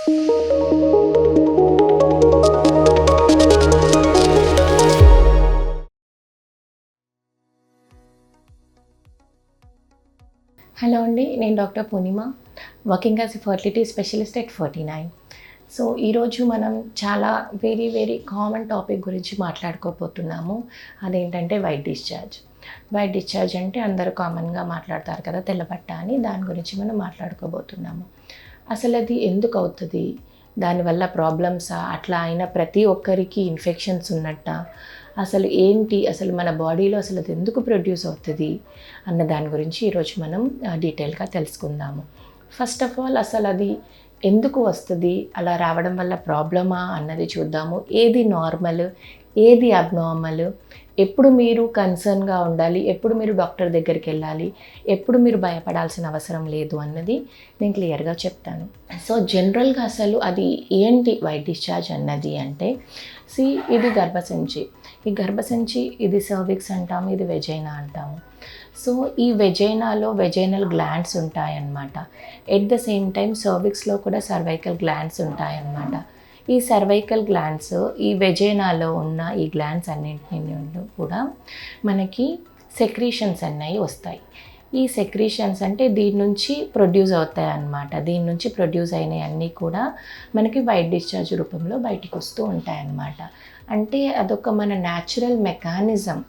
Hello అండి, నేను doctor Purnima, working as a fertility specialist at 49. So ఈరోజు మనం చాలా వెరీ కామన్ టాపిక్ గురించి మాట్లాడుకోబోతున్నాము. అదేంటంటే వైట్ డిశ్చార్జ్. వైట్ డిశ్చార్జ్ అంటే అందరూ కామన్గా మాట్లాడతారు కదా, తెల్లబట్ట అని. దాని గురించి మనం మాట్లాడుకోబోతున్నాము. అసలు అది ఎందుకు అవుతుంది, దానివల్ల ప్రాబ్లమ్సా, అట్లా అయిన ప్రతి ఒక్కరికి ఇన్ఫెక్షన్స్ ఉన్నట్ట, అసలు ఏంటి, అసలు మన బాడీలో అసలు అది ఎందుకు ప్రొడ్యూస్ అవుతుంది అన్న దాని గురించి ఈరోజు మనం డీటెయిల్గా తెలుసుకుందాము. ఫస్ట్ ఆఫ్ ఆల్ అసలు అది ఎందుకు వస్తుంది, అలా రావడం వల్ల ప్రాబ్లమా అన్నది చూద్దాము. ఏది నార్మల్, ఏది అబ్నార్మల్, ఎప్పుడు మీరు కన్సర్న్గా ఉండాలి, ఎప్పుడు మీరు డాక్టర్ దగ్గరికి వెళ్ళాలి, ఎప్పుడు మీరు భయపడాల్సిన అవసరం లేదు అన్నది నేను క్లియర్గా చెప్తాను. సో జనరల్గా అసలు అది ఏంటి వైట్ డిశ్చార్జ్ అన్నది అంటే, ఇది గర్భసంచి. ఈ గర్భసంచి ఇది సర్విక్స్ అంటాము, ఇది వెజైనా అంటాము. సో ఈ వెజైనాలో వెజైనల్ గ్లాండ్స్ ఉంటాయన్నమాట. ఎట్ ద సేమ్ టైం సర్విక్స్లో కూడా సర్వైకల్ గ్లాండ్స్ ఉంటాయన్నమాట. ఈ సర్వైకల్ గ్లాండ్స్, ఈ వెజైనాలో ఉన్న ఈ గ్లాండ్స్ అన్నింటినీ కూడా మనకి సెక్రీషన్స్ అన్నవి వస్తాయి. ఈ సెక్రీషన్స్ అంటే దీని నుంచి ప్రొడ్యూస్ అవుతాయి అన్నమాట. దీని నుంచి ప్రొడ్యూస్ అయినవి అన్నీ కూడా మనకి వైట్ డిశ్చార్జ్ రూపంలో బయటికి వస్తూ ఉంటాయి అన్నమాట. అంటే అదొక మన న్యాచురల్ మెకానిజం,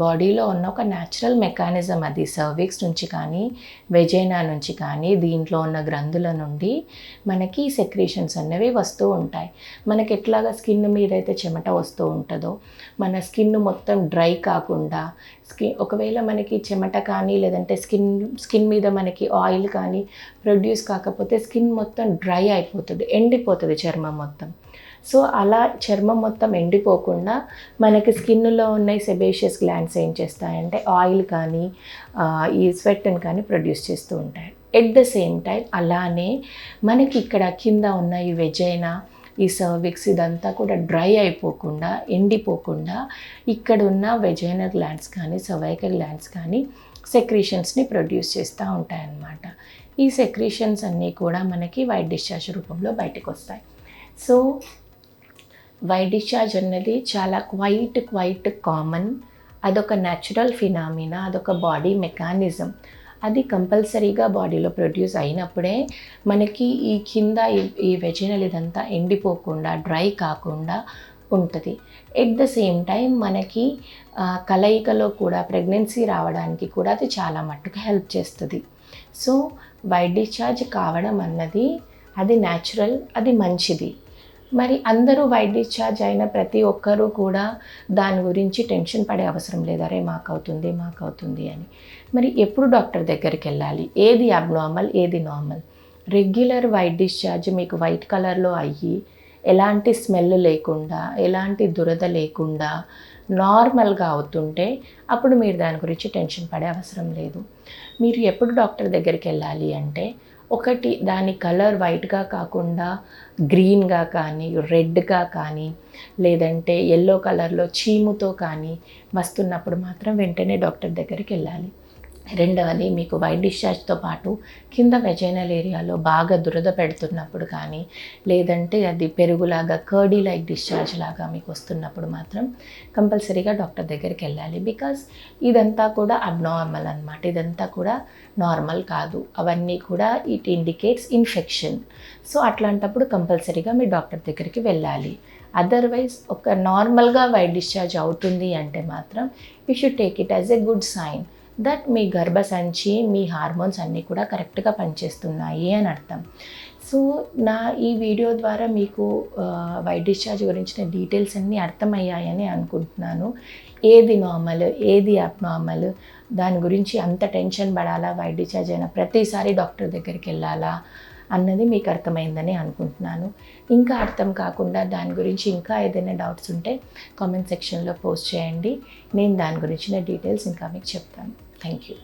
బాడీలో ఉన్న ఒక న్యాచురల్ మెకానిజం. అది సర్విక్స్ నుంచి కానీ, వెజైనా నుంచి కానీ, దీంట్లో ఉన్న గ్రంథుల నుండి మనకి సెక్రీషన్స్ అనేవి వస్తూ ఉంటాయి. మనకి ఎట్లాగా స్కిన్ మీద అయితే చెమట వస్తూ ఉంటుందో, మన స్కిన్ మొత్తం డ్రై కాకుండా, ఒకవేళ మనకి చెమట కానీ లేదంటే స్కిన్ మీద మనకి ఆయిల్ కానీ ప్రొడ్యూస్ కాకపోతే స్కిన్ మొత్తం డ్రై అయిపోతుంది, ఎండిపోతుంది చర్మం మొత్తం. సో అలా చర్మం మొత్తం ఎండిపోకుండా మనకి స్కిన్లో ఉన్న సెబేషియస్ గ్లాండ్స్ ఏం చేస్తాయంటే ఆయిల్ కానీ ఈ స్వెట్ని కానీ ప్రొడ్యూస్ చేస్తూ ఉంటాయి. ఎట్ ద సేమ్ టైం అలానే మనకి ఇక్కడ కింద ఉన్న ఈ వెజైనా, ఈ సర్విక్స్ ఇదంతా కూడా డ్రై అయిపోకుండా, ఎండిపోకుండా ఇక్కడ ఉన్న వెజైనల్ గ్లాండ్స్ కానీ సర్వైకల్ గ్లాండ్స్ కానీ సెక్రీషన్స్ని ప్రొడ్యూస్ చేస్తూ ఉంటాయన్నమాట. ఈ సెక్రీషన్స్ అన్నీ కూడా మనకి వైట్ డిశ్చార్జ్ రూపంలో బయటకు వస్తాయి. సో వైట్ డిశ్చార్జ్ అన్నది చాలా క్వైట్ కామన్. అదొక న్యాచురల్ ఫినామినా, అదొక బాడీ మెకానిజం. అది కంపల్సరీగా బాడీలో ప్రొడ్యూస్ అయినప్పుడే మనకి ఈ కింద ఈ వెజైనల్ ఇదంతా ఎండిపోకుండా, డ్రై కాకుండా ఉంటుంది. ఎట్ ద సేమ్ టైం మనకి కలయికలో కూడా ప్రెగ్నెన్సీ రావడానికి కూడా అది చాలా మట్టుకు హెల్ప్ చేస్తుంది. సో వైట్ డిశ్చార్జ్ కావడం అన్నది అది న్యాచురల్, అది మంచిది. మరి అందరూ వైట్ డిశ్చార్జ్ అయిన ప్రతి ఒక్కరూ కూడా దాని గురించి టెన్షన్ పడే అవసరం లేదు, అరే మాకవుతుంది అని. మరి ఎప్పుడు డాక్టర్ దగ్గరికి వెళ్ళాలి, ఏది అబ్నార్మల్, ఏది నార్మల్? రెగ్యులర్ వైట్ డిశ్చార్జ్ మీకు వైట్ కలర్లో అయ్యి ఎలాంటి స్మెల్ లేకుండా, ఎలాంటి దురద లేకుండా నార్మల్గా అవుతుంటే అప్పుడు మీరు దాని గురించి టెన్షన్ పడే అవసరం లేదు. మీరు ఎప్పుడు డాక్టర్ దగ్గరికి వెళ్ళాలి అంటే, ఒకటి దాని కలర్ వైట్గా కాకుండా గ్రీన్గా కానీ, రెడ్గా కానీ, లేదంటే ఎల్లో కలర్లో చీముతో కానీ వస్తున్నప్పుడు మాత్రం వెంటనే డాక్టర్ దగ్గరికి వెళ్ళాలి. రెండవది, మీకు వైట్ డిశ్చార్జ్తో పాటు కింద వెజైనల్ ఏరియాలో బాగా దురద పెడుతున్నప్పుడు కానీ, లేదంటే అది పెరుగులాగా కర్డీ లైక్ డిశ్చార్జ్ లాగా మీకు వస్తున్నప్పుడు మాత్రం కంపల్సరీగా డాక్టర్ దగ్గరికి వెళ్ళాలి. బికాజ్ ఇదంతా కూడా అబ్నార్మల్ అన్నమాట, ఇదంతా కూడా నార్మల్ కాదు. అవన్నీ కూడా ఇట్ ఇండికేట్స్ ఇన్ఫెక్షన్. సో అట్లాంటప్పుడు కంపల్సరీగా మీ డాక్టర్ దగ్గరికి వెళ్ళాలి. అదర్వైజ్ ఒక నార్మల్గా వైట్ డిశ్చార్జ్ అవుతుంది అంటే మాత్రం you should take it as a good sign that మీ గర్భసంచి, మీ హార్మోన్స్ అన్నీ కూడా కరెక్ట్గా పనిచేస్తున్నాయి అని అర్థం. సో నా ఈ వీడియో ద్వారా మీకు వైట్ డిశ్చార్జ్ గురించిన డీటెయిల్స్ అన్నీ అర్థమయ్యాయని అనుకుంటున్నాను. ఏది నార్మల్, ఏది అబ్నార్మల్, దాని గురించి అంత టెన్షన్ పడాలా, వైట్ డిశ్చార్జ్ అయినా ప్రతిసారి డాక్టర్ దగ్గరికి వెళ్ళాలా అన్నది మీకు అర్థమైందని అనుకుంటున్నాను. ఇంకా అర్థం కాకుండా దాని గురించి ఇంకా ఏదైనా డౌట్స్ ఉంటే కామెంట్ సెక్షన్లో పోస్ట్ చేయండి. నేను దాని గురించిన డీటెయిల్స్ ఇంకా మీకు చెప్తాను. Thank you.